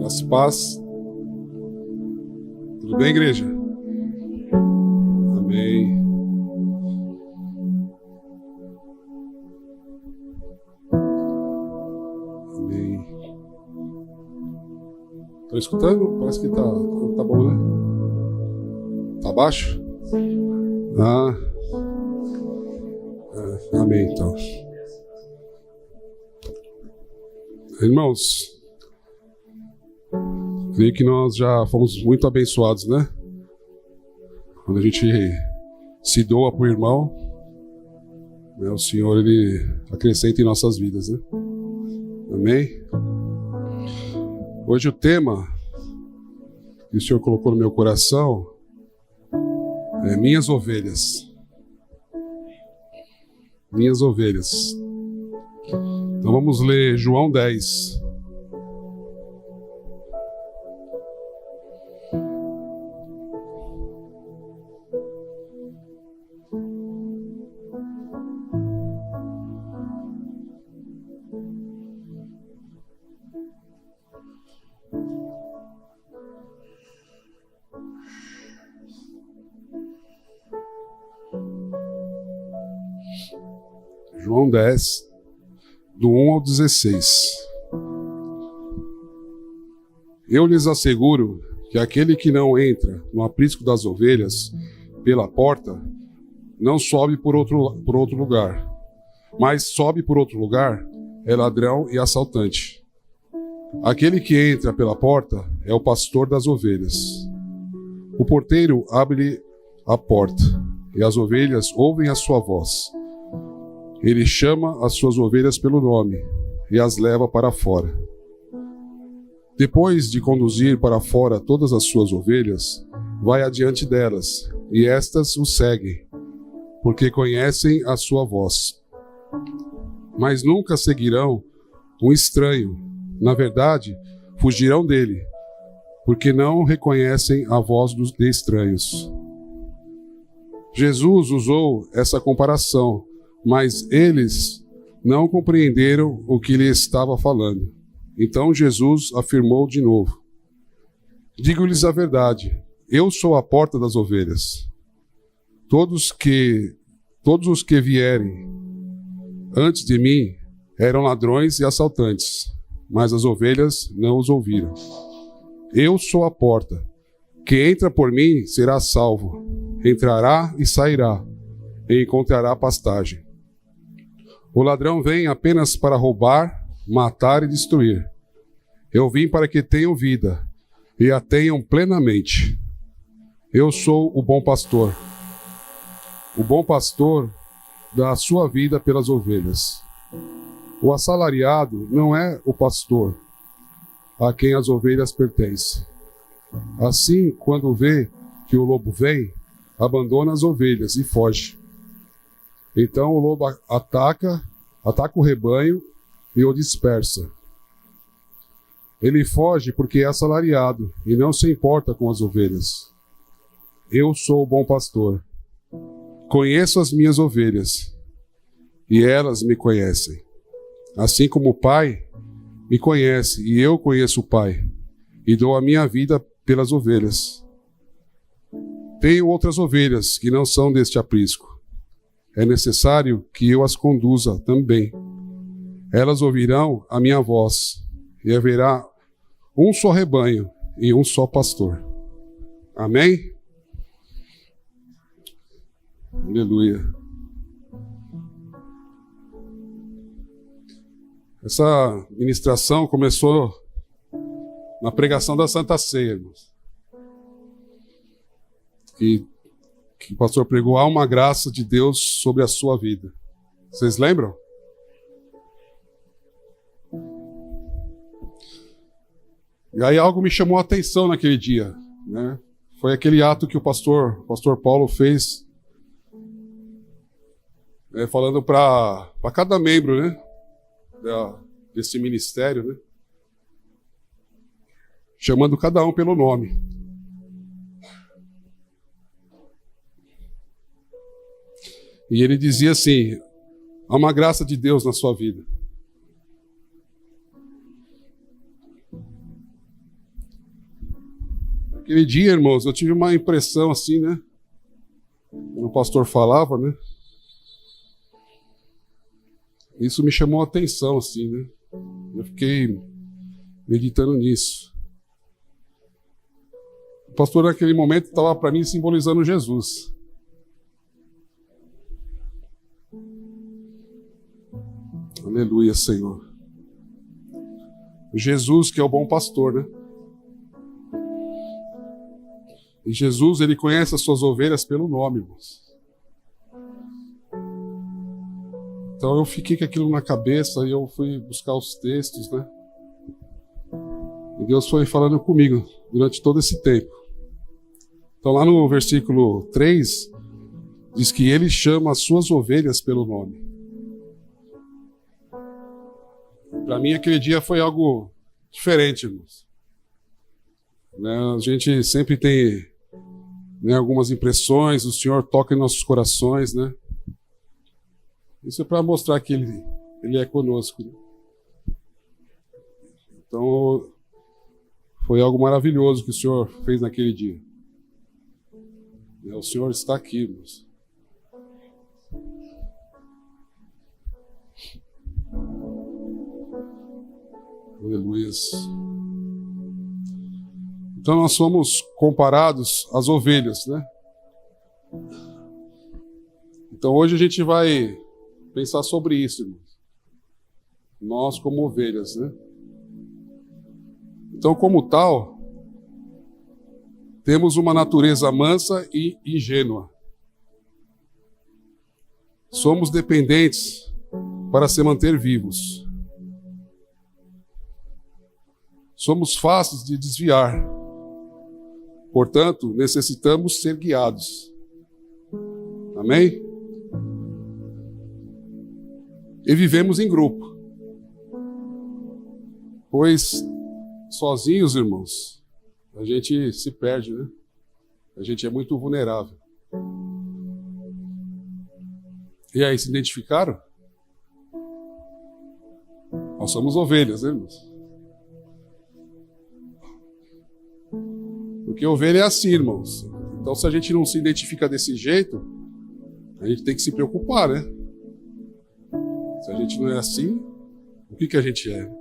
Graça e paz. Tudo bem, igreja? Amém. Amém. Estão escutando? Parece que tá bom, né? Tá baixo? Amém, então. Irmãos, creio que nós já fomos muito abençoados, né? Quando a gente se doa por irmão, né, o Senhor, Ele acrescenta em nossas vidas, né? Amém? Hoje o tema que o Senhor colocou no meu coração é minhas ovelhas. Minhas ovelhas. Então vamos ler João 10. João 10, do 1 ao 16. Eu lhes asseguro que aquele que não entra no aprisco das ovelhas pela porta, não sobe por outro lugar, mas sobe por outro lugar é ladrão e assaltante. Aquele que entra pela porta é o pastor das ovelhas. O porteiro abre a porta, e as ovelhas ouvem a sua voz. Ele chama as suas ovelhas pelo nome e as leva para fora. Depois de conduzir para fora todas as suas ovelhas, vai adiante delas, e estas o seguem, porque conhecem a sua voz. Mas nunca seguirão um estranho. Na verdade, fugirão dele, porque não reconhecem a voz de estranhos. Jesus usou essa comparação, mas eles não compreenderam o que lhe estava falando. Então Jesus afirmou de novo: digo-lhes a verdade, eu sou a porta das ovelhas. Todos os que vierem antes de mim eram ladrões e assaltantes, mas as ovelhas não os ouviram. Eu sou a porta. Quem entra por mim será salvo. Entrará e sairá, e encontrará pastagem. O ladrão vem apenas para roubar, matar e destruir. Eu vim para que tenham vida, e a tenham plenamente. Eu sou o bom pastor. O bom pastor dá a sua vida pelas ovelhas. O assalariado não é o pastor, a quem as ovelhas pertencem. Assim, quando vê que o lobo vem, abandona as ovelhas e foge. Então o lobo ataca o rebanho e o dispersa. Ele foge porque é assalariado e não se importa com as ovelhas. Eu sou o bom pastor. Conheço as minhas ovelhas e elas me conhecem. Assim como o Pai me conhece e eu conheço o Pai e dou a minha vida pelas ovelhas. Tenho outras ovelhas que não são deste aprisco. É necessário que eu as conduza também. Elas ouvirão a minha voz, e haverá um só rebanho e um só pastor. Amém? Aleluia. Essa ministração começou na pregação da Santa Ceia, irmãos. Que o pastor pregou: há uma graça de Deus sobre a sua vida. Vocês lembram? E aí algo me chamou a atenção naquele dia, né? Foi aquele ato que o pastor Paulo fez, falando para cada membro, né, desse ministério, né, chamando cada um pelo nome. E ele dizia assim: há uma graça de Deus na sua vida. Aquele dia, irmãos, eu tive uma impressão assim, né? Quando o pastor falava, né? Isso me chamou a atenção, assim, né? Eu fiquei meditando nisso. O pastor, naquele momento, estava para mim simbolizando Jesus. Aleluia, Senhor. Jesus, que é o bom pastor, né? E Jesus, ele conhece as suas ovelhas pelo nome, irmãos. Então eu fiquei com aquilo na cabeça e eu fui buscar os textos, né? E Deus foi falando comigo durante todo esse tempo. Então lá no versículo 3, diz que ele chama as suas ovelhas pelo nome. Para mim aquele dia foi algo diferente, irmãos. Né? A gente sempre tem, né, algumas impressões, o Senhor toca em nossos corações, né? Isso é para mostrar que Ele é conosco. Né? Então, foi algo maravilhoso que o Senhor fez naquele dia. O Senhor está aqui, irmãos. Aleluia. Então nós somos comparados às ovelhas, né? Então hoje a gente vai pensar sobre isso, irmãos. Nós como ovelhas, né? Então, como tal, temos uma natureza mansa e ingênua. Somos dependentes para se manter vivos. Somos fáceis de desviar. Portanto, necessitamos ser guiados. Amém? E vivemos em grupo. Pois, sozinhos, irmãos, a gente se perde, né? A gente é muito vulnerável. E aí, se identificaram? Nós somos ovelhas, né, irmãos? Porque ovelha é assim, irmãos. Então, se a gente não se identifica desse jeito, a gente tem que se preocupar, né? Se a gente não é assim, o que a gente é?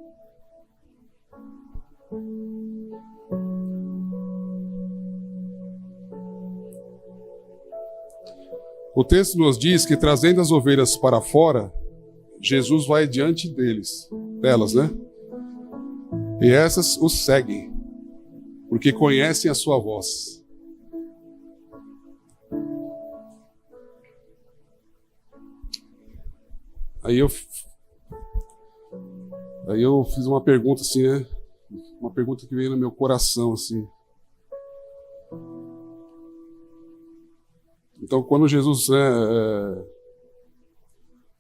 O texto nos diz que, trazendo as ovelhas para fora, Jesus vai diante delas, né? E essas os seguem, porque conhecem a sua voz. Aí eu fiz uma pergunta assim, né? Uma pergunta que veio no meu coração, assim. Então, quando Jesus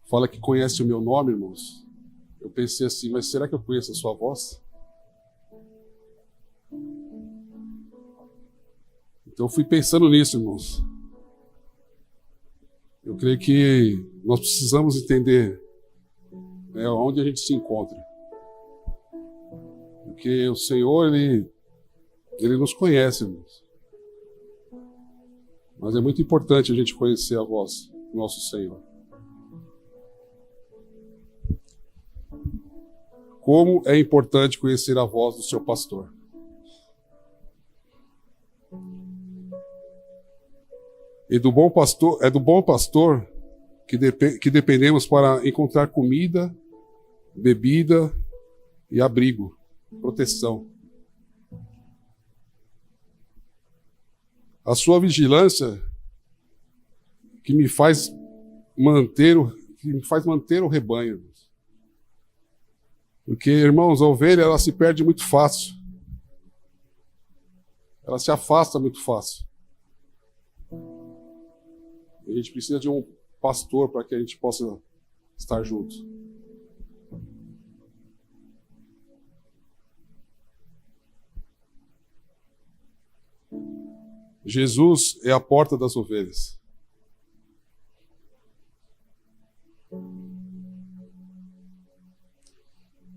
fala que conhece o meu nome, irmãos, eu pensei assim, mas será que eu conheço a sua voz? Então, eu fui pensando nisso, irmãos. Eu creio que nós precisamos entender, né, onde a gente se encontra. Porque o Senhor, Ele nos conhece, irmãos. Mas é muito importante a gente conhecer a voz do nosso Senhor. Como é importante conhecer a voz do seu pastor. E do bom pastor, é do bom pastor que dependemos para encontrar comida, bebida e abrigo, proteção. A sua vigilância que me faz manter o rebanho. Porque, irmãos, a ovelha ela se perde muito fácil. Ela se afasta muito fácil. A gente precisa de um pastor para que a gente possa estar juntos. Jesus é a porta das ovelhas.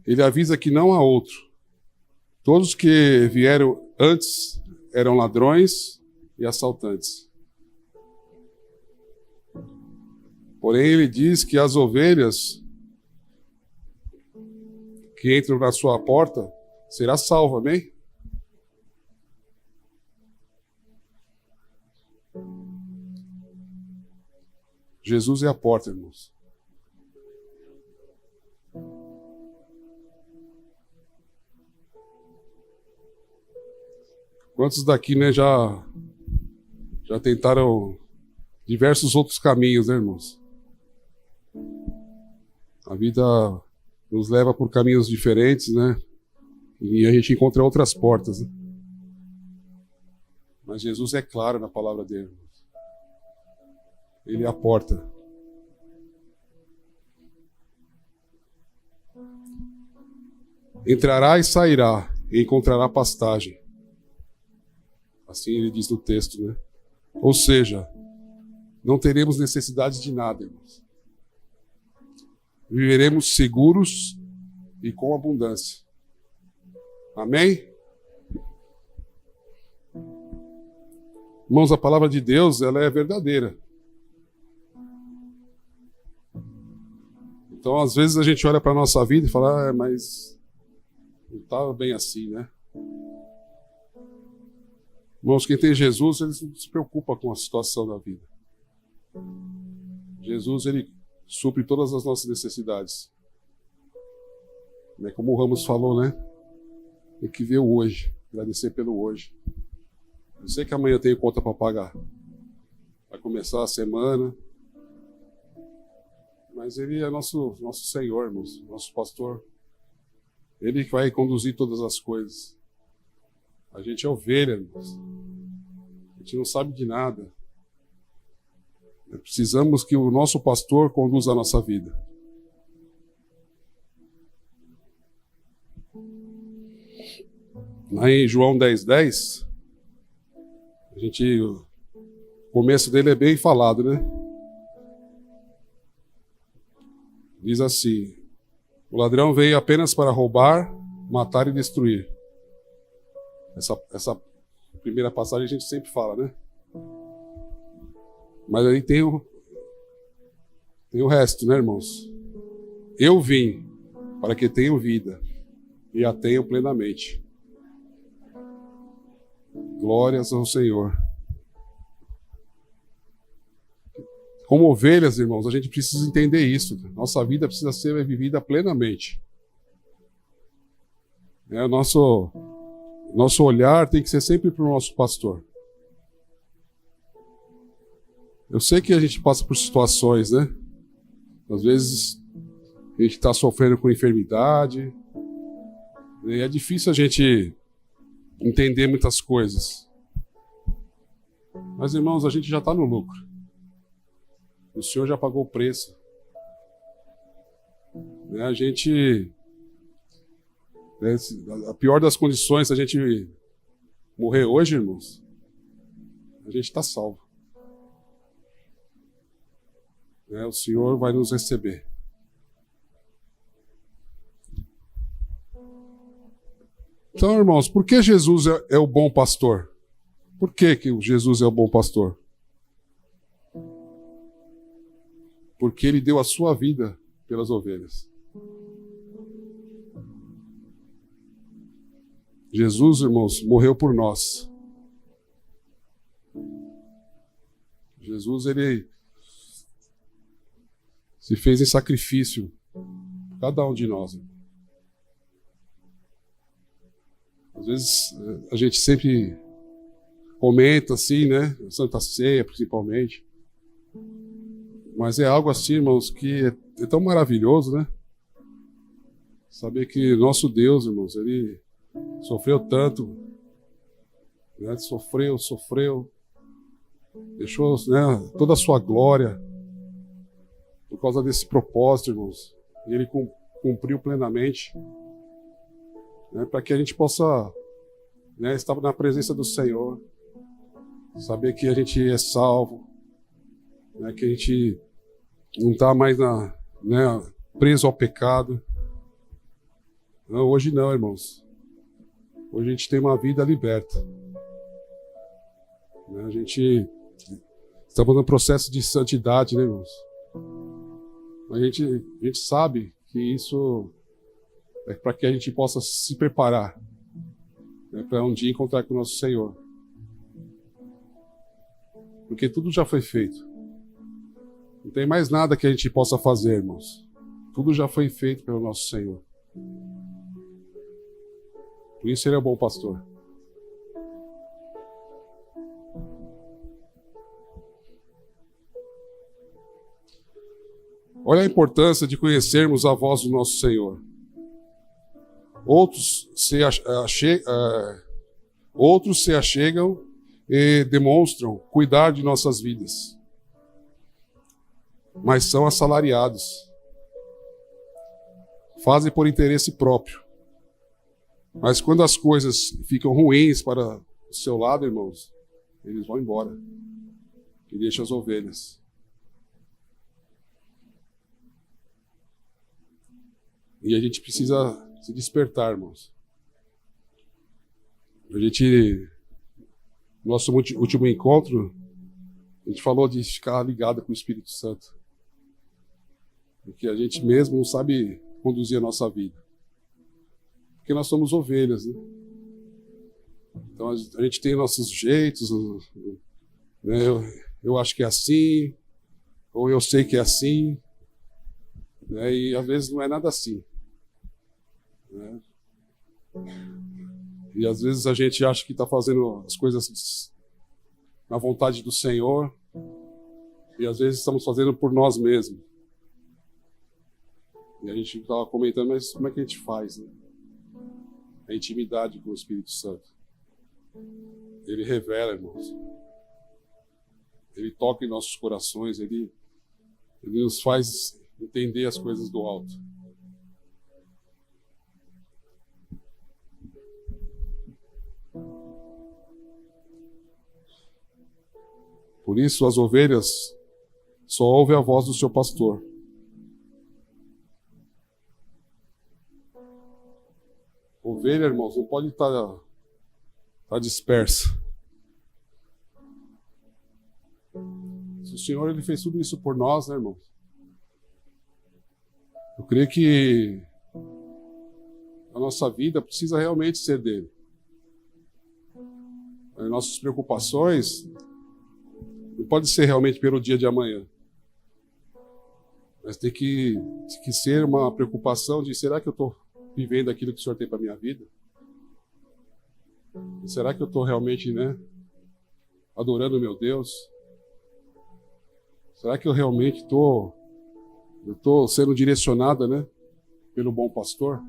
Ele avisa que não há outro. Todos que vieram antes eram ladrões e assaltantes. Porém, ele diz que as ovelhas que entram na sua porta será salva, amém? Jesus é a porta, irmãos. Quantos daqui, né, já tentaram diversos outros caminhos, né, irmãos? A vida nos leva por caminhos diferentes, né? E a gente encontra outras portas, né? Mas Jesus é claro na palavra dele. Ele é a porta. Entrará e sairá, e encontrará pastagem. Assim ele diz no texto, né? Ou seja, não teremos necessidade de nada, irmãos. Viveremos seguros e com abundância. Amém? Irmãos, a palavra de Deus, ela é verdadeira. Então, às vezes a gente olha para a nossa vida e fala, mas não estava bem assim, né? Irmãos, quem tem Jesus, ele não se preocupa com a situação da vida. Jesus, ele supre todas as nossas necessidades. Como o Ramos falou, né? Tem que ver o hoje, agradecer pelo hoje. Eu sei que amanhã eu tenho conta para pagar. Vai começar a semana. Mas ele é nosso Senhor, irmãos, nosso pastor. Ele que vai conduzir todas as coisas. A gente é ovelha, irmãos. A gente não sabe de nada. Precisamos que o nosso pastor conduza a nossa vida. Lá em João 10:10, o começo dele é bem falado, né? Diz assim: o ladrão veio apenas para roubar, matar e destruir. Essa primeira passagem a gente sempre fala, né? Mas aí tem o resto, né, irmãos? Eu vim para que tenham vida e a tenham plenamente. Glórias ao Senhor. Como ovelhas, irmãos, a gente precisa entender isso. Nossa vida precisa ser vivida plenamente. Nosso olhar tem que ser sempre para o nosso pastor. Eu sei que a gente passa por situações, né? Às vezes a gente está sofrendo com enfermidade. E é difícil a gente entender muitas coisas. Mas, irmãos, a gente já está no lucro. O Senhor já pagou o preço. A gente... a pior das condições, se a gente morrer hoje, irmãos, a gente está salvo. O Senhor vai nos receber. Então, irmãos, por que Jesus é o bom pastor? Por que Jesus é o bom pastor? Porque ele deu a sua vida pelas ovelhas. Jesus, irmãos, morreu por nós. Jesus, ele se fez em sacrifício por cada um de nós. Às vezes a gente sempre comenta assim, né? Santa Ceia, principalmente. Mas é algo assim, irmãos, que é tão maravilhoso, né? Saber que nosso Deus, irmãos, ele sofreu tanto, né? Sofreu, deixou, né, toda a sua glória por causa desse propósito, irmãos. E ele cumpriu plenamente, né, para que a gente possa, né, estar na presença do Senhor, saber que a gente é salvo, né, que a gente não está mais preso ao pecado. Não, hoje não, irmãos. Hoje a gente tem uma vida liberta. A gente estamos no processo de santidade, né, irmãos? A gente sabe que isso é para que a gente possa se preparar, né, para um dia encontrar com o nosso Senhor. Porque tudo já foi feito. Não tem mais nada que a gente possa fazer, irmãos. Tudo já foi feito pelo nosso Senhor. Por isso ele é o bom pastor. Olha a importância de conhecermos a voz do nosso Senhor. Outros se achegam e demonstram cuidar de nossas vidas, mas são assalariados. Fazem por interesse próprio. Mas quando as coisas ficam ruins para o seu lado, irmãos, eles vão embora e deixam as ovelhas. E a gente precisa se despertar, irmãos. Nosso último encontro, a gente falou de ficar ligado com o Espírito Santo. Porque a gente mesmo não sabe conduzir a nossa vida. Porque nós somos ovelhas, né? Então a gente tem nossos jeitos, né? Eu acho que é assim, ou eu sei que é assim, né? E às vezes não é nada assim, né? E às vezes a gente acha que está fazendo as coisas na vontade do Senhor, e às vezes estamos fazendo por nós mesmos. E a gente estava comentando, mas como é que a gente faz, né? A intimidade com o Espírito Santo. Ele revela, irmãos. Ele toca em nossos corações, ele nos faz entender as coisas do alto. Por isso, as ovelhas só ouvem a voz do seu pastor. Ovelha, irmãos, não pode estar dispersa. Se o Senhor ele fez tudo isso por nós, né, irmãos? Eu creio que a nossa vida precisa realmente ser dele. As nossas preocupações não pode ser realmente pelo dia de amanhã. Mas tem que ser uma preocupação de: será que eu estou vivendo aquilo que o Senhor tem para a minha vida? E será que eu estou realmente, né, adorando o meu Deus? Será que eu realmente estou sendo direcionada, né, pelo bom pastor?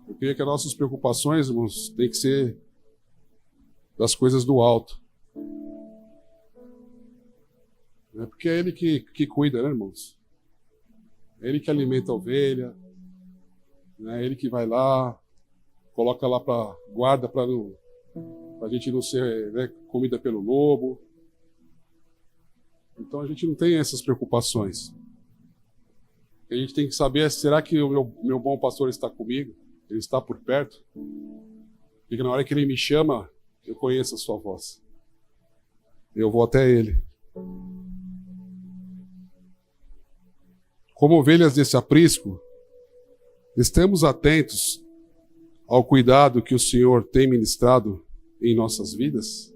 Eu creio que as nossas preocupações, irmãos, tem que ser das coisas do alto. Porque é Ele que cuida, né, irmãos? É Ele que alimenta a ovelha, né? É Ele que vai lá, coloca lá guarda para a gente não ser, né, comida pelo lobo. Então a gente não tem essas preocupações. A gente tem que saber: será que o meu bom pastor está comigo? Ele está por perto? Porque na hora que Ele me chama, eu conheço a sua voz. Eu vou até Ele. Como ovelhas desse aprisco, estamos atentos ao cuidado que o Senhor tem ministrado em nossas vidas?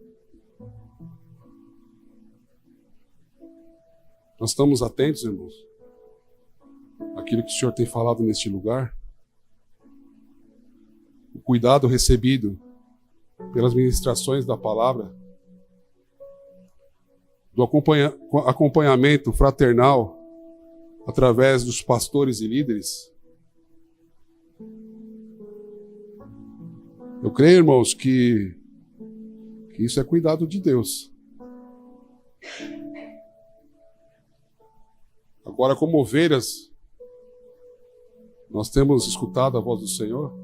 Nós estamos atentos, irmãos, àquilo que o Senhor tem falado neste lugar? O cuidado recebido pelas ministrações da palavra, do acompanhamento fraternal através dos pastores e líderes? Eu creio, irmãos, que isso é cuidado de Deus. Agora, como ovelhas, nós temos escutado a voz do Senhor?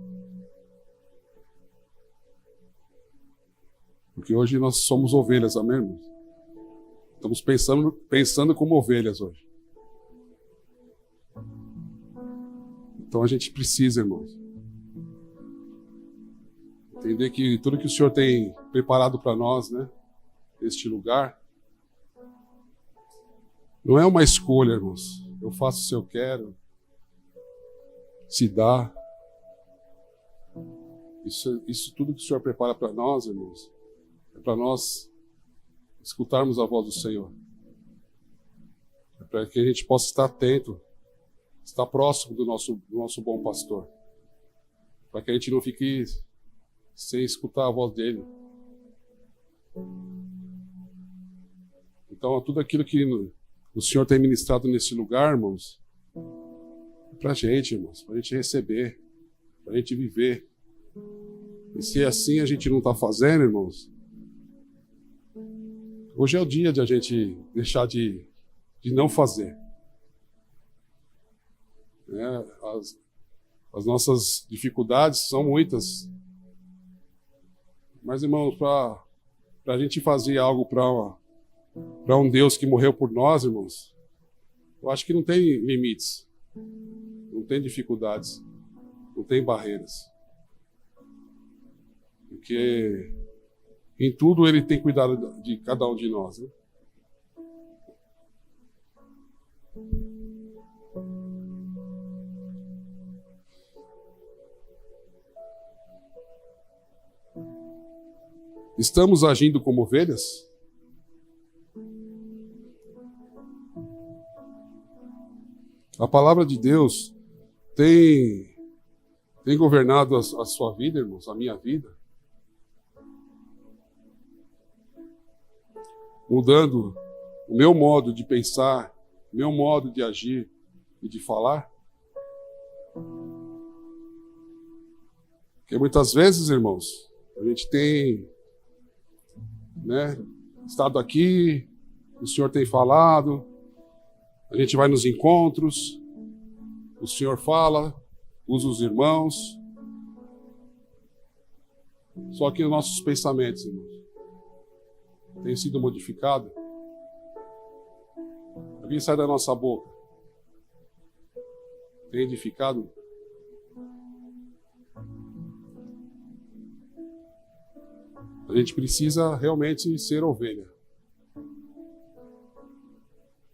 Porque hoje nós somos ovelhas, amém, irmãos? Estamos pensando como ovelhas hoje. Então a gente precisa, irmãos, entender que tudo que o Senhor tem preparado para nós, né? Este lugar. Não é uma escolha, irmãos. Eu faço se eu quero. Se dá. Isso tudo que o Senhor prepara para nós, irmãos, é para nós escutarmos a voz do Senhor. É para que a gente possa estar atento, estar próximo do nosso bom pastor. Para que a gente não fique sem escutar a voz dele. Então, tudo aquilo que o Senhor tem ministrado nesse lugar, irmãos, é para a gente, irmãos, para a gente receber, para a gente viver. E se assim a gente não está fazendo, irmãos, hoje é o dia de a gente deixar de não fazer. As nossas dificuldades são muitas. Mas, irmãos, para a gente fazer algo para um Deus que morreu por nós, irmãos, eu acho que não tem limites, não tem dificuldades, não tem barreiras. Porque em tudo Ele tem cuidado de cada um de nós, né? Estamos agindo como ovelhas? A palavra de Deus tem governado a sua vida, irmãos, a minha vida? Mudando o meu modo de pensar, o meu modo de agir e de falar? Porque muitas vezes, irmãos, a gente tem, né, estado aqui, o Senhor tem falado, a gente vai nos encontros, o Senhor fala, usa os irmãos, só que os nossos pensamentos, irmãos, têm sido modificados. O que sai da nossa boca tem edificado? A gente precisa realmente ser ovelha.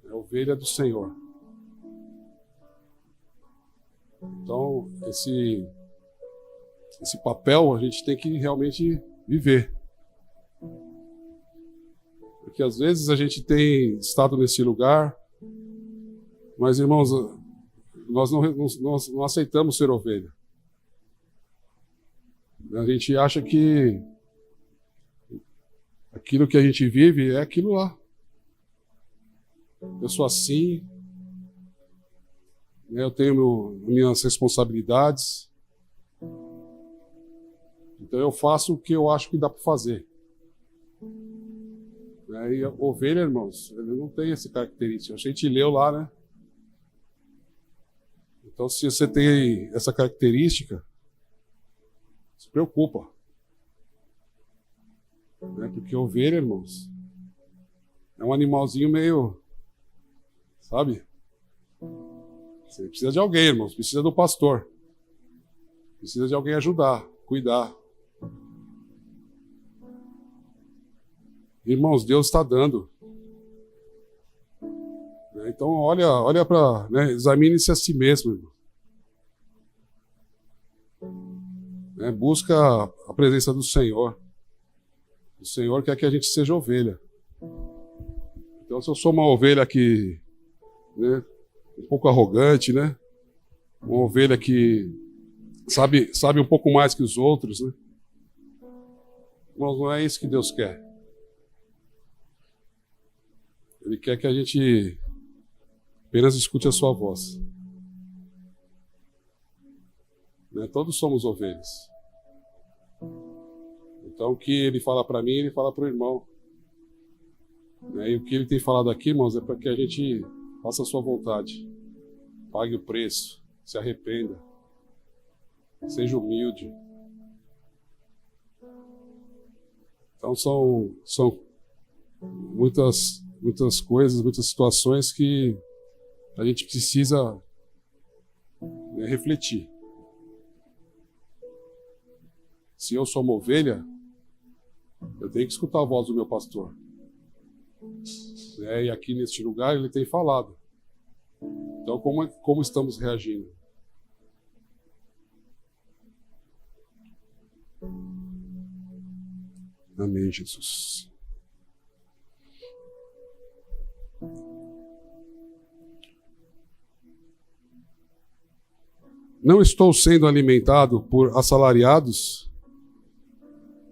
É ovelha do Senhor. Então, esse papel a gente tem que realmente viver. Porque às vezes a gente tem estado nesse lugar, mas, irmãos, nós não aceitamos ser ovelha. A gente acha que aquilo que a gente vive é aquilo lá. Eu sou assim, eu tenho minhas responsabilidades, então eu faço o que eu acho que dá para fazer. E a ovelha, irmãos, ele não tem essa característica. A gente leu lá, né? Então, se você tem essa característica, se preocupa. Porque ovelha, irmãos, é um animalzinho meio, sabe? Você precisa de alguém, irmãos, precisa do pastor. Precisa de alguém ajudar, cuidar. Irmãos, Deus está dando. Então, olha para, examine-se a si mesmo, irmão. Busca a presença do Senhor. O Senhor quer que a gente seja ovelha. Então, se eu sou uma ovelha que, um pouco arrogante, uma ovelha que sabe um pouco mais que os outros, Mas não é isso que Deus quer. Ele quer que a gente apenas escute a sua voz. Todos somos ovelhas. Então, o que ele fala para mim, ele fala para o irmão. E o que ele tem falado aqui, irmãos, é para que a gente faça a sua vontade. Pague o preço, se arrependa. Seja humilde. Então, são muitas coisas, muitas situações que a gente precisa refletir. Se eu sou uma ovelha, Eu tenho que escutar a voz do meu pastor. E aqui neste lugar ele tem falado. Então, como estamos reagindo? Amém, Jesus. Não estou sendo alimentado por assalariados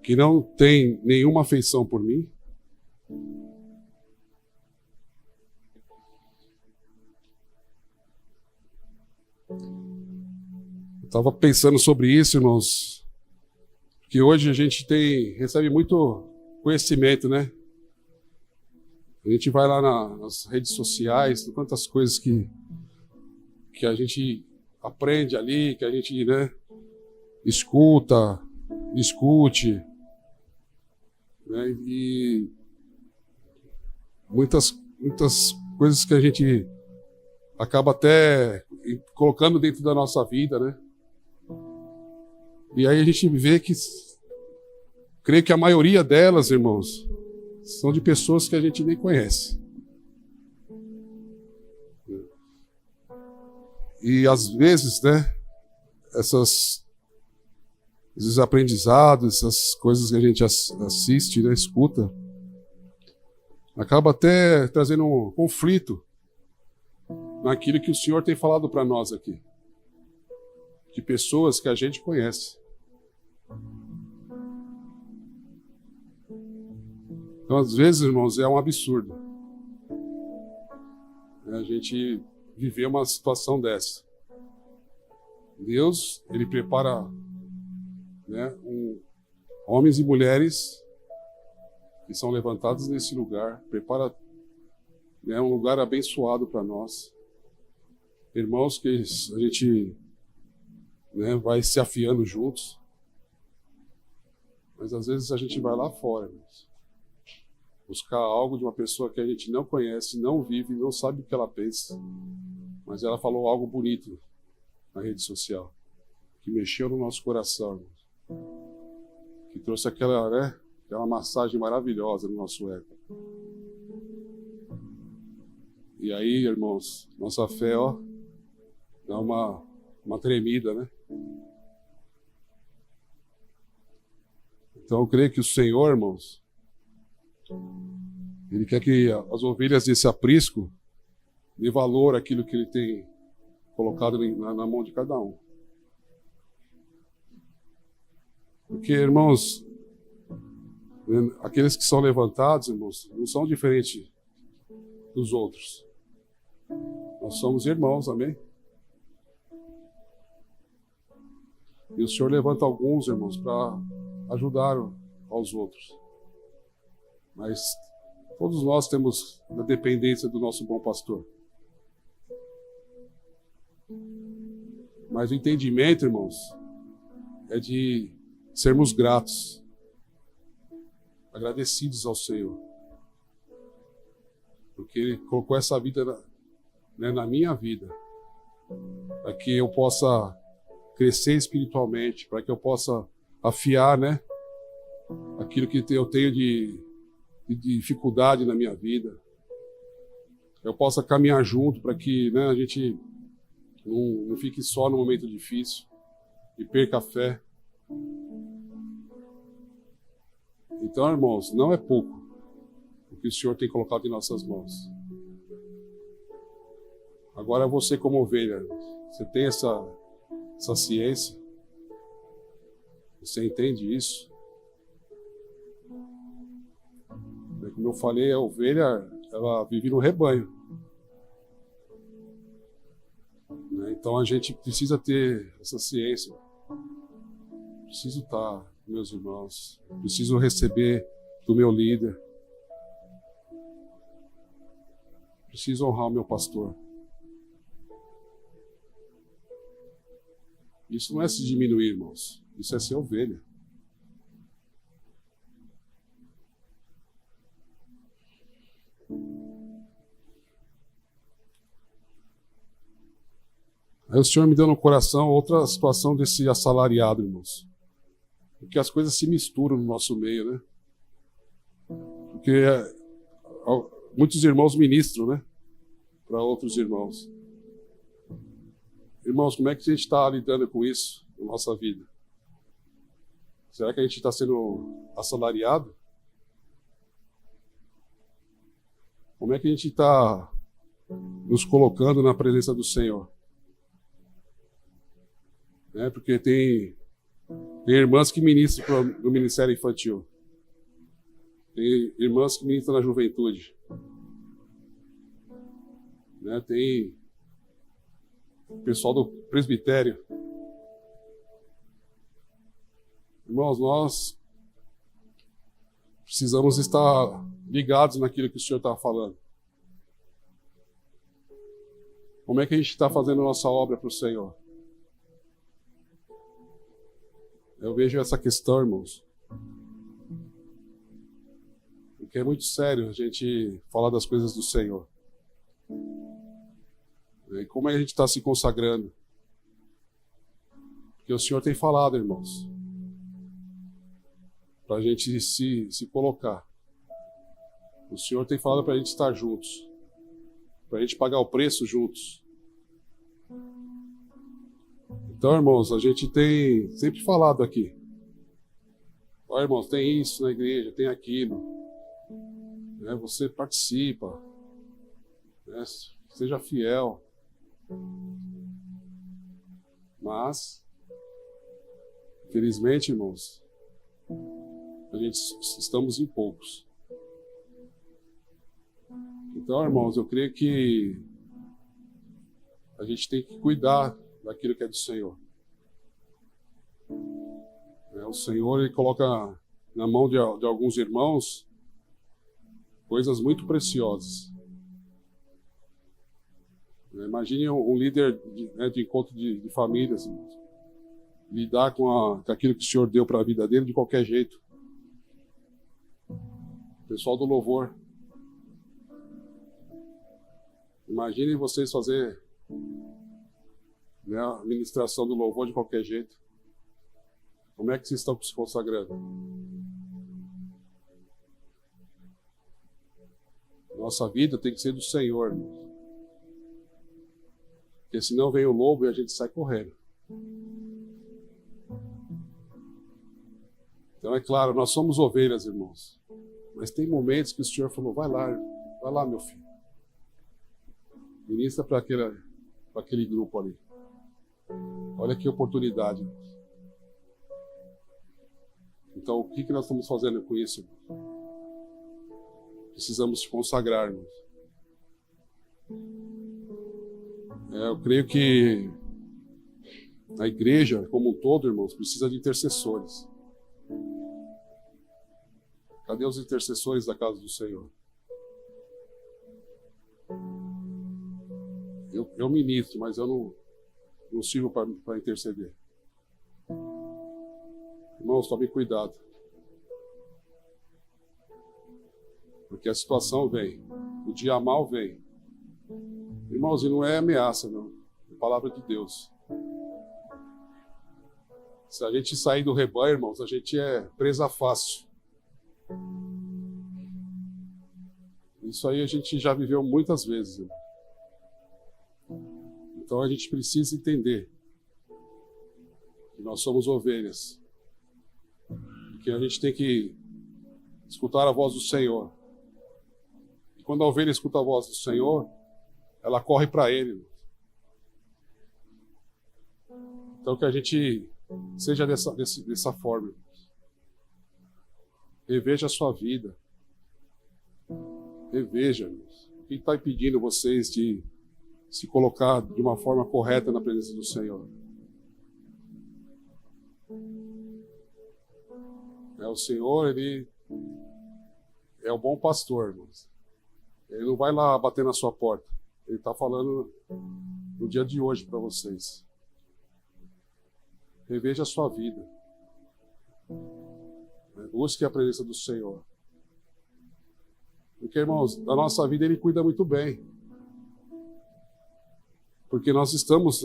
que não têm nenhuma afeição por mim? Eu estava pensando sobre isso, irmãos, que hoje a gente recebe muito conhecimento, né? A gente vai lá nas redes sociais, quantas coisas que a gente aprende ali, que a gente, né, escuta, discute, né, e muitas coisas que a gente acaba até colocando dentro da nossa vida, né? E aí a gente vê que, creio que a maioria delas, irmãos, são de pessoas que a gente nem conhece. E às vezes, né, esses aprendizados, essas coisas que a gente assiste, né, escuta, acaba até trazendo um conflito naquilo que o Senhor tem falado para nós aqui, de pessoas que a gente conhece. Então, às vezes, irmãos, é um absurdo a gente viver uma situação dessa. Deus, Ele prepara, né, homens e mulheres que são levantados nesse lugar, prepara, né, um lugar abençoado para nós. Irmãos que a gente, né, vai se afiando juntos, mas às vezes a gente vai lá fora, irmãos, buscar algo de uma pessoa que a gente não conhece, não vive, não sabe o que ela pensa, mas ela falou algo bonito na rede social, que mexeu no nosso coração, irmãos, que trouxe aquela massagem maravilhosa no nosso ego. E aí, irmãos, nossa fé, dá uma tremida, né? Então eu creio que o Senhor, irmãos, Ele quer que as ovelhas desse aprisco dê valor àquilo que Ele tem colocado na mão de cada um. Porque, irmãos, aqueles que são levantados, irmãos, não são diferentes dos outros. Nós somos irmãos, amém? E o Senhor levanta alguns, irmãos, para ajudar aos outros. Mas todos nós temos a dependência do nosso bom pastor. Mas o entendimento, irmãos, é de sermos gratos, agradecidos ao Senhor. Porque Ele colocou essa vida, né, na minha vida, para que eu possa crescer espiritualmente, para que eu possa afiar, né, aquilo que eu tenho de dificuldade na minha vida. Eu possa caminhar junto para que, né, a gente não fique só no momento difícil e perca a fé. Então, irmãos, não é pouco o que o Senhor tem colocado em nossas mãos. Agora você, como ovelha, você tem essa ciência? Você entende isso? Como eu falei, a ovelha, ela vive no rebanho. Então a gente precisa ter essa ciência. Preciso estar com meus irmãos. Preciso receber do meu líder. Preciso honrar o meu pastor. Isso não é se diminuir, irmãos. Isso é ser ovelha. Aí o Senhor me deu no coração outra situação desse assalariado, irmãos. Porque as coisas se misturam no nosso meio, né? Porque muitos irmãos ministram, né? Para outros irmãos. Irmãos, como é que a gente está lidando com isso na nossa vida? Será que a gente está sendo assalariado? Como é que a gente está nos colocando na presença do Senhor? Porque tem irmãs que ministram no ministério infantil. Tem irmãs que ministram na juventude. Tem pessoal do presbitério. Irmãos, nós precisamos estar ligados naquilo que o Senhor está falando. Como é que a gente está fazendo a nossa obra para o Senhor? Eu vejo essa questão, irmãos. Porque é muito sério a gente falar das coisas do Senhor. E como é que a gente está se consagrando? Porque o Senhor tem falado, irmãos, para a gente se colocar. O Senhor tem falado para a gente estar juntos, para a gente pagar o preço juntos. Então, irmãos, a gente tem sempre falado aqui. Olha, irmãos, tem isso na igreja, tem aquilo. Você participa. Seja fiel. Mas, infelizmente, irmãos, estamos em poucos. Então, irmãos, eu creio que a gente tem que cuidar daquilo que é do Senhor. O Senhor, Ele coloca na mão de alguns irmãos coisas muito preciosas. Imagine um líder de encontro de famílias, lidar com aquilo que o Senhor deu para a vida dele de qualquer jeito. Pessoal do louvor. Imaginem vocês fazer a ministração do louvor de qualquer jeito. Como é que vocês estão se consagrando? Nossa vida tem que ser do Senhor. Porque senão vem o lobo e a gente sai correndo. Então é claro, nós somos ovelhas, irmãos. Mas tem momentos que o Senhor falou, vai lá, meu filho. Ministra para aquele grupo ali. Olha que oportunidade. Então, o que nós estamos fazendo com isso? Precisamos consagrar, irmãos. Eu creio que a igreja, como um todo, irmãos, precisa de intercessores. Cadê os intercessores da casa do Senhor? Eu ministro, mas eu não sirvo para interceder. Irmãos, tomem cuidado. Porque a situação vem. O dia mal vem. Irmãos, e não é ameaça, não. É palavra de Deus. Se a gente sair do rebanho, irmãos, a gente é presa fácil. Isso aí a gente já viveu muitas vezes. Irmão. Então a gente precisa entender que nós somos ovelhas. Que a gente tem que escutar a voz do Senhor. E quando a ovelha escuta a voz do Senhor, ela corre para Ele. Então que a gente seja dessa forma. Reveja a sua vida. Reveja. Quem está impedindo vocês de se colocar de uma forma correta na presença do Senhor? O Senhor, Ele é o bom pastor, irmãos. Ele não vai lá bater na sua porta. Ele está falando no dia de hoje para vocês. Reveja a sua vida. Busque a presença do Senhor. Porque, irmãos, da nossa vida Ele cuida muito bem. Porque nós estamos,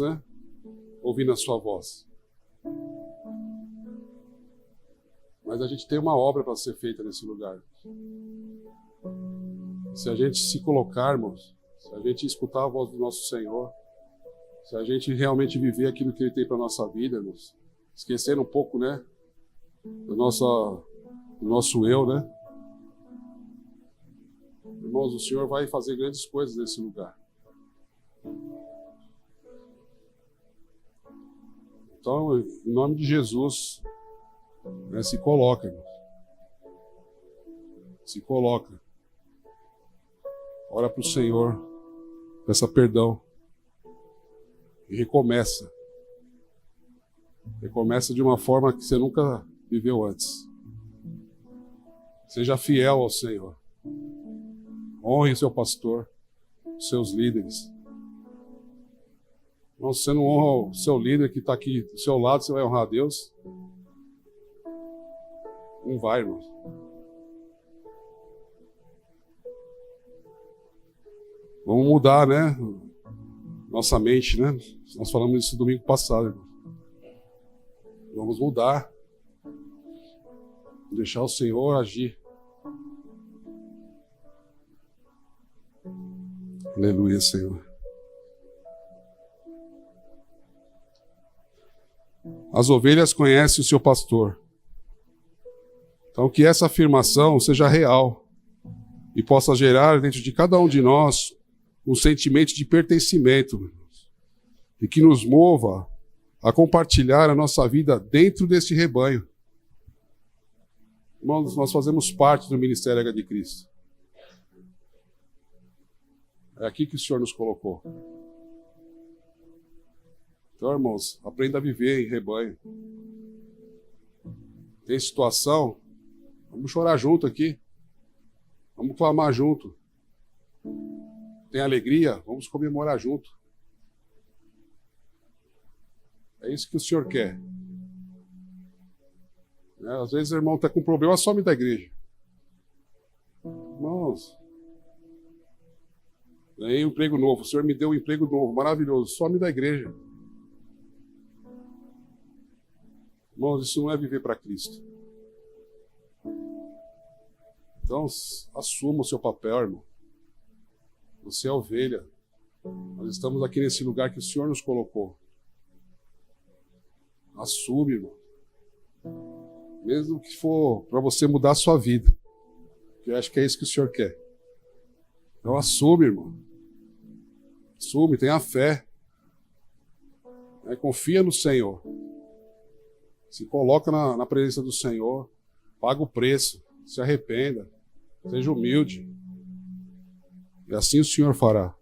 ouvindo a sua voz. Mas a gente tem uma obra para ser feita nesse lugar. Se a gente se colocarmos, se a gente escutar a voz do nosso Senhor, se a gente realmente viver aquilo que Ele tem para a nossa vida, irmãos, esquecendo um pouco, né, do nosso eu, né? Irmãos, o Senhor vai fazer grandes coisas nesse lugar. Então, em nome de Jesus, né, se coloca, irmãos. Se coloca. Ora para o Senhor, peça perdão. E recomeça. Recomeça de uma forma que você nunca viveu antes. Seja fiel ao Senhor. Honre o seu pastor, os seus líderes. Não, se você não honra o seu líder que está aqui do seu lado, você vai honrar a Deus? Não vai, irmão. Vamos mudar, né? Nossa mente, né? Nós falamos isso domingo passado, irmão. Vamos mudar. Deixar o Senhor agir. Aleluia, Senhor. As ovelhas conhecem o seu pastor. Então, que essa afirmação seja real e possa gerar dentro de cada um de nós um sentimento de pertencimento e que nos mova a compartilhar a nossa vida dentro deste rebanho. Irmãos, nós fazemos parte do Ministério Águia de Cristo. É aqui que o Senhor nos colocou. Então, irmãos, aprenda a viver em rebanho. Tem situação, vamos chorar junto aqui. Vamos clamar junto. Tem alegria, vamos comemorar junto. É isso que o Senhor quer. Às vezes o irmão está com problema, some da igreja. Irmãos, ganhei um emprego novo, o Senhor me deu um emprego novo, maravilhoso, some da igreja. Irmãos, isso não é viver para Cristo. Então, assuma o seu papel, irmão. Você é ovelha. Nós estamos aqui nesse lugar que o Senhor nos colocou. Assume, irmão. Mesmo que for para você mudar a sua vida. Que eu acho que é isso que o Senhor quer. Então, assume, irmão. Assume, tenha fé. Confia no Senhor. Se coloca na presença do Senhor. Paga o preço. Se arrependa. Seja humilde. E assim o Senhor fará.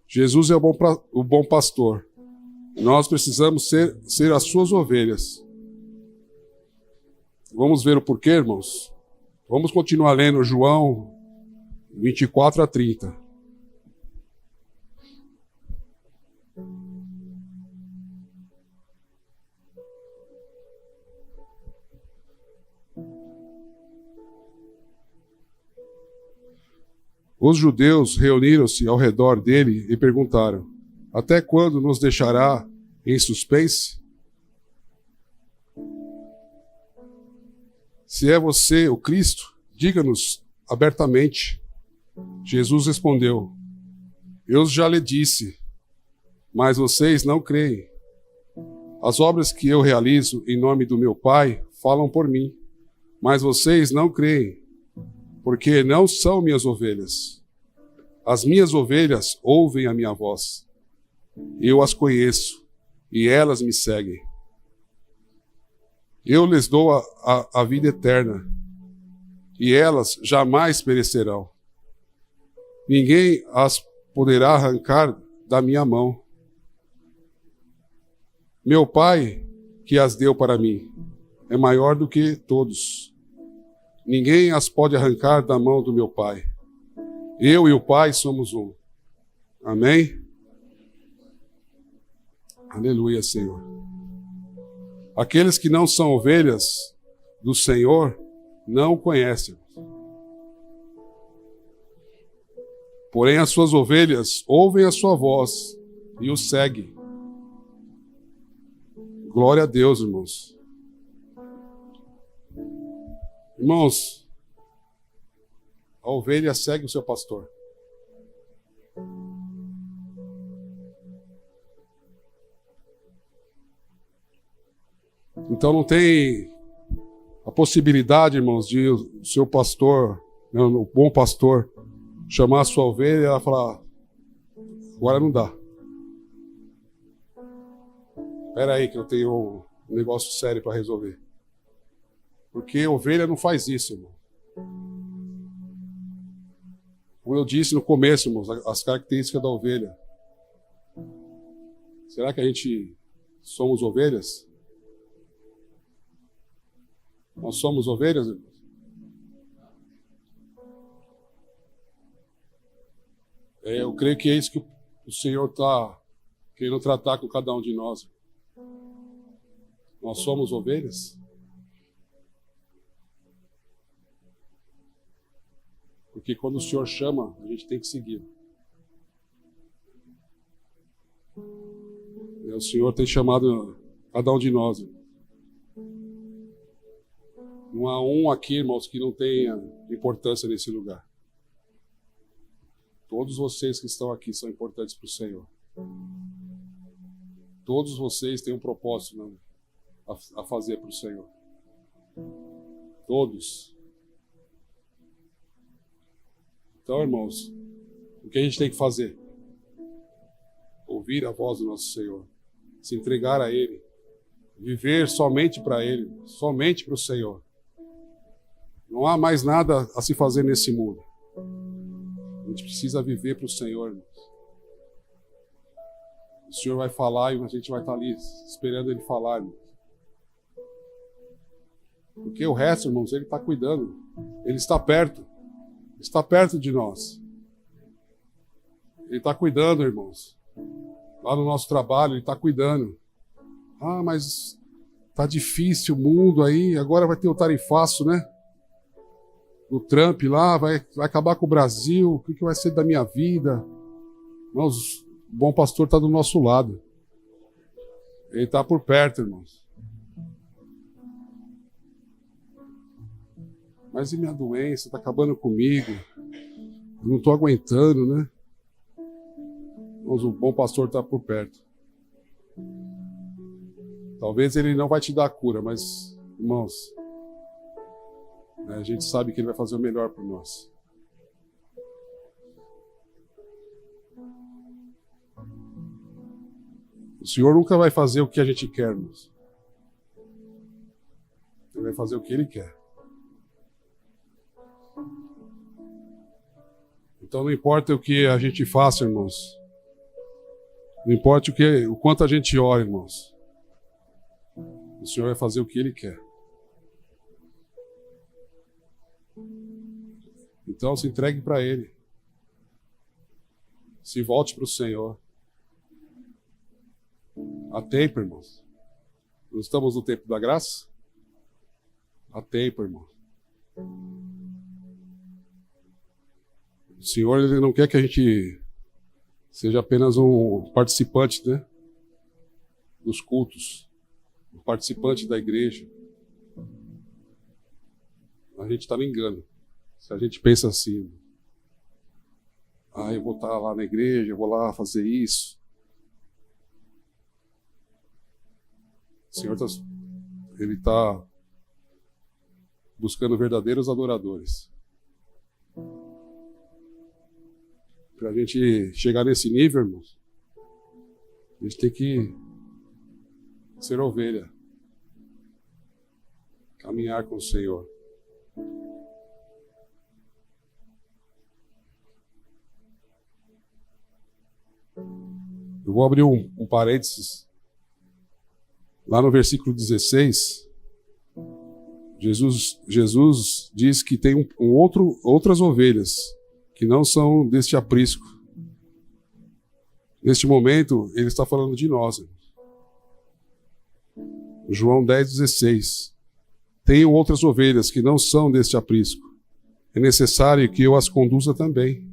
Jesus é o bom pastor. Nós precisamos ser as suas ovelhas. Vamos ver o porquê, irmãos? Vamos continuar lendo João 24-30. Os judeus reuniram-se ao redor dele e perguntaram: até quando nos deixará em suspense? Se é você o Cristo, diga-nos abertamente. Jesus respondeu: eu já lhe disse, mas vocês não creem. As obras que eu realizo em nome do meu Pai falam por mim, mas vocês não creem, porque não são minhas ovelhas. As minhas ovelhas ouvem a minha voz. Eu as conheço, e elas me seguem. Eu lhes dou a vida eterna, e elas jamais perecerão. Ninguém as poderá arrancar da minha mão. Meu Pai, que as deu para mim, é maior do que todos. Ninguém as pode arrancar da mão do meu Pai. Eu e o Pai somos um. Amém? Aleluia, Senhor. Aqueles que não são ovelhas do Senhor não o conhecem. Porém, as suas ovelhas ouvem a sua voz e o seguem. Glória a Deus, irmãos. Irmãos, a ovelha segue o seu pastor. Então não tem a possibilidade, irmãos, de o seu pastor, né, o bom pastor, chamar a sua ovelha e ela falar: agora não dá. Espera aí que eu tenho um negócio sério para resolver. Porque a ovelha não faz isso, irmão. Como eu disse no começo, irmãos, as características da ovelha. Será que a gente somos ovelhas? Nós somos ovelhas, irmãos? Eu creio que é isso que o Senhor está querendo tratar com cada um de nós. Nós somos ovelhas? Porque quando o Senhor chama, a gente tem que seguir. E o Senhor tem chamado cada um de nós. Não há um aqui, irmãos, que não tenha importância nesse lugar. Todos vocês que estão aqui são importantes para o Senhor. Todos vocês têm um propósito, né, a fazer para o Senhor. Todos. Então, irmãos, o que a gente tem que fazer? Ouvir a voz do nosso Senhor. Se entregar a Ele. Viver somente para Ele. Somente para o Senhor. Não há mais nada a se fazer nesse mundo. A gente precisa viver para o Senhor, irmãos. O Senhor vai falar e a gente vai estar ali esperando Ele falar, irmãos. Porque o resto, irmãos, Ele está cuidando. Ele está perto. Está perto de nós. Ele está cuidando, irmãos. Lá no nosso trabalho, Ele está cuidando. Ah, mas está difícil o mundo aí. Agora vai ter o tarifaço, né? O Trump lá, vai acabar com o Brasil. O que vai ser da minha vida? Irmãos, o bom pastor está do nosso lado. Ele está por perto, irmãos. Mas e minha doença? Está acabando comigo. Eu não estou aguentando, né? Mas o bom pastor está por perto. Talvez ele não vai te dar a cura, mas, irmãos, né, a gente sabe que ele vai fazer o melhor por nós. O Senhor nunca vai fazer o que a gente quer, irmãos. Ele vai fazer o que Ele quer. Então não importa o que a gente faça, irmãos. Não importa o quanto a gente ore, irmãos. O Senhor vai fazer o que Ele quer. Então se entregue para Ele. Se volte para o Senhor. Há tempo, irmãos. Não estamos no tempo da graça? Há tempo, irmãos. O Senhor, Ele não quer que a gente seja apenas um participante, né, dos cultos, um participante da igreja. A gente está no engano. Se a gente pensa assim, eu vou estar lá na igreja, eu vou lá fazer isso. O Senhor Ele está buscando verdadeiros adoradores. Para a gente chegar nesse nível, irmãos, a gente tem que ser ovelha. Caminhar com o Senhor. Eu vou abrir um parênteses. Lá no versículo 16, Jesus diz que tem outras ovelhas que não são deste aprisco. Neste momento, ele está falando de nós. João 10,16. Tenho outras ovelhas que não são deste aprisco. É necessário que eu as conduza também.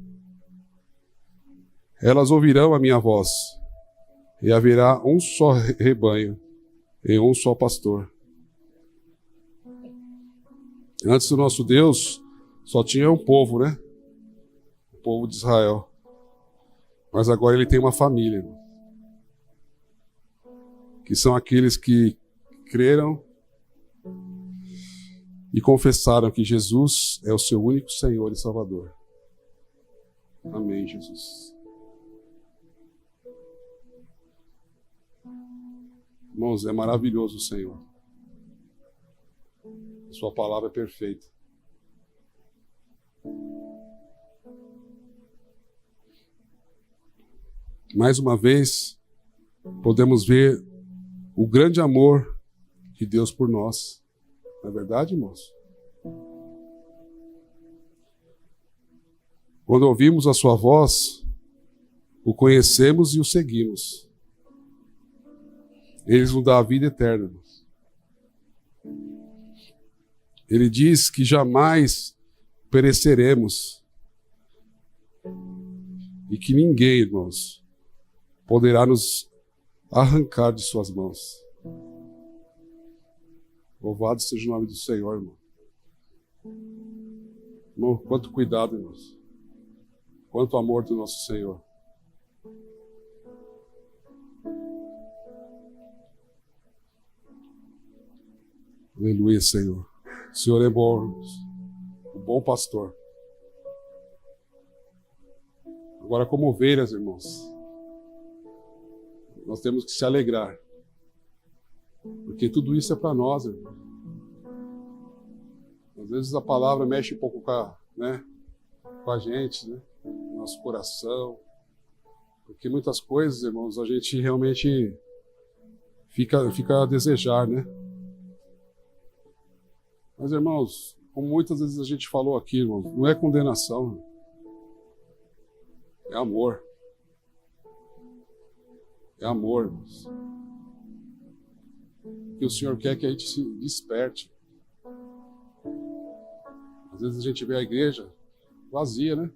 Elas ouvirão a minha voz, e haverá um só rebanho em um só pastor. Antes do nosso Deus, só tinha um povo, né? O povo de Israel. Mas agora ele tem uma família, irmão, que são aqueles que creram e confessaram que Jesus é o seu único Senhor e Salvador. Amém, Jesus. Irmãos, é maravilhoso o Senhor. A sua palavra é perfeita. Mais uma vez, podemos ver o grande amor de Deus por nós. Não é verdade, irmãos? Quando ouvimos a sua voz, o conhecemos e o seguimos. Ele nos dá a vida eterna, irmãos. Ele diz que jamais pereceremos e que ninguém, irmãos, poderá nos arrancar de suas mãos. Louvado seja o nome do Senhor, irmão. Irmão, quanto cuidado, irmãos. Quanto amor do nosso Senhor. Aleluia, Senhor. O Senhor é bom, irmãos. O bom pastor. Agora, como ovelhas, irmãos, nós temos que se alegrar. Porque tudo isso é para nós, irmão. Às vezes a palavra mexe um pouco com a gente, né? Nosso coração. Porque muitas coisas, irmãos, a gente realmente fica a desejar, né? Mas, irmãos, como muitas vezes a gente falou aqui, irmãos, não é condenação. É amor. É amor, irmãos. Que o Senhor quer que a gente se desperte. Às vezes a gente vê a igreja vazia, né?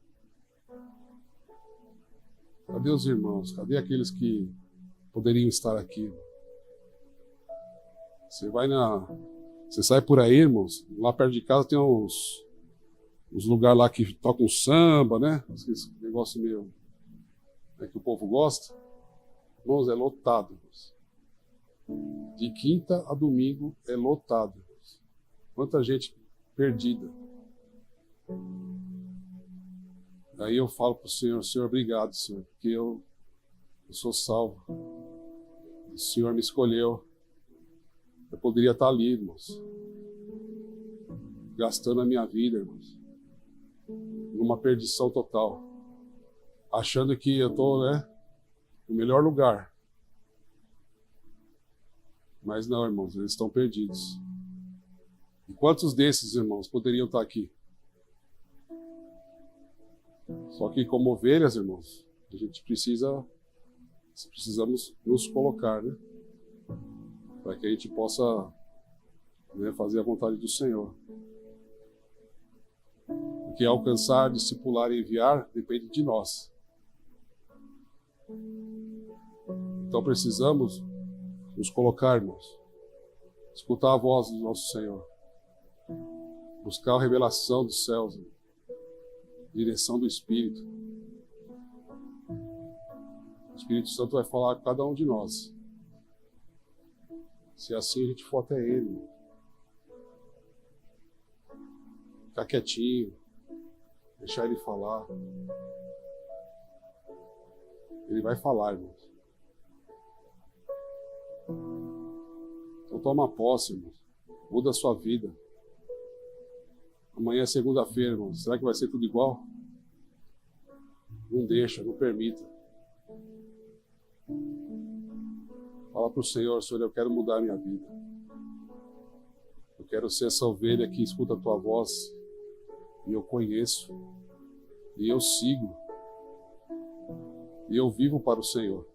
Cadê os irmãos? Cadê aqueles que poderiam estar aqui? Você sai por aí, irmãos, lá perto de casa tem uns lugares lá que tocam samba, né? Esse negócio meio que o povo gosta. Irmãos, é lotado, irmãos. De quinta a domingo é lotado, irmãos. Quanta gente perdida. Aí eu falo para o Senhor, Senhor, obrigado, Senhor, porque eu sou salvo. O Senhor me escolheu. Eu poderia estar ali, irmãos, gastando a minha vida, irmãos, numa perdição total, achando que eu estou, no melhor lugar. Mas não, irmãos, eles estão perdidos. E quantos desses, irmãos, poderiam estar aqui? Só que como ovelhas, irmãos, a gente precisamos nos colocar, né? Para que a gente possa, fazer a vontade do Senhor. Porque alcançar, discipular e enviar depende de nós. Então precisamos nos colocar, irmãos, escutar a voz do nosso Senhor, buscar a revelação dos céus, direção do Espírito. O Espírito Santo vai falar com cada um de nós. Se assim a gente for até Ele, ficar quietinho, deixar Ele falar. Ele vai falar, irmãos. Então toma posse, irmãos. Muda a sua vida. Amanhã é segunda-feira, irmãos. Será que vai ser tudo igual? Não deixa, não permita. Fala para o Senhor, Senhor, eu quero mudar a minha vida. Eu quero ser essa ovelha que escuta a tua voz e eu conheço e eu sigo e eu vivo para o Senhor.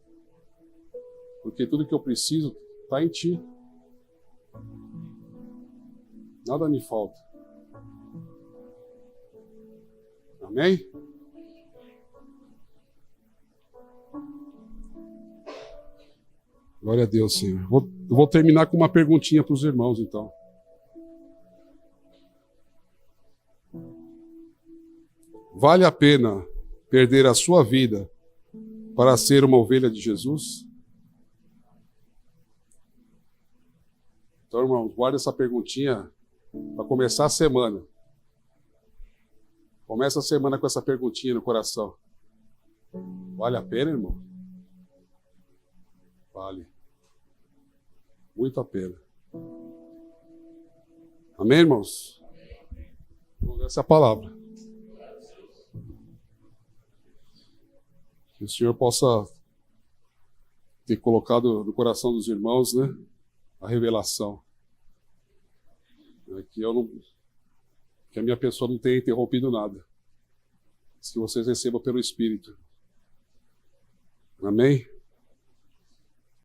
Porque tudo que eu preciso está em Ti. Nada me falta. Amém? Glória a Deus, Senhor. Eu vou terminar com uma perguntinha para os irmãos, então. Vale a pena perder a sua vida para ser uma ovelha de Jesus? Então, irmãos, guarda essa perguntinha para começar a semana. Começa a semana com essa perguntinha no coração. Vale a pena, irmão? Vale. Muito a pena. Amém, irmãos? Essa é a palavra. Que o Senhor possa ter colocado no coração dos irmãos, né, a revelação. Que a minha pessoa não tenha interrompido nada. Que vocês recebam pelo Espírito. Amém?